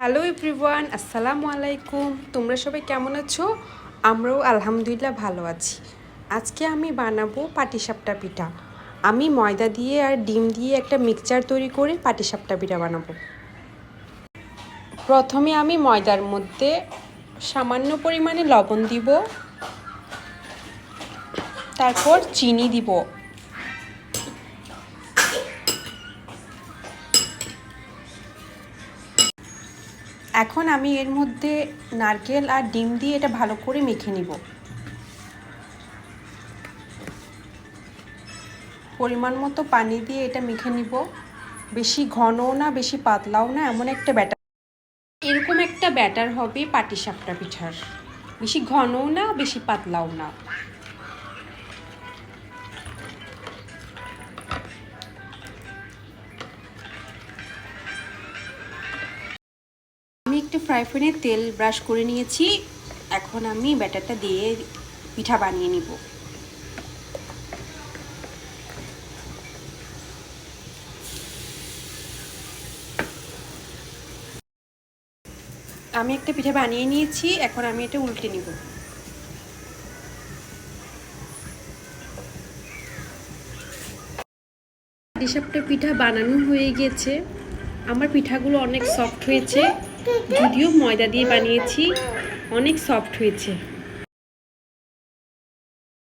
Hello everyone, আসসালামু আলাইকুম। তোমরা সবাই কেমন আছো? আমরাও আলহামদুলিল্লাহ ভালো আছি। আজকে আমি বানাবো পাটিসাপটা পিঠা। আমি ময়দা দিয়ে আর ডিম দিয়ে একটা মিক্সচার তৈরি করে পাটিসাপটা পিঠা বানাবো। প্রথমে আমি ময়দার মধ্যে সামান্য পরিমাণে লবণ দিব, তারপর চিনি দিব। এখন আমি এর মধ্যে নারকেল আর ডিম দিয়ে এটা ভালো করে মেখে নিব। পরিমাণ মতো পানি দিয়ে এটা মেখে নিব। বেশি ঘনও না বেশি পাতলাও না, এমন একটা ব্যাটার, এরকম একটা ব্যাটার হবে পাটিসাপটা পিঠার। বেশি ঘনও না বেশি পাতলাও না। আমি একটু ফ্রাই প্যানে তেল ব্রাশ করে নিয়েছি। এখন আমি ব্যাটারটা দিয়ে পিঠা বানিয়ে নিব। আমি একটা পিঠা বানিয়ে নিয়েছি, এখন আমি এটা উল্টে নিব। পাটিসাপটা পিঠা বানানো হয়ে গেছে। আমার পিঠাগুলো অনেক সফট হয়েছে, যদিও ময়দা দিয়ে বানিয়েছি, অনেক সফট হয়েছে।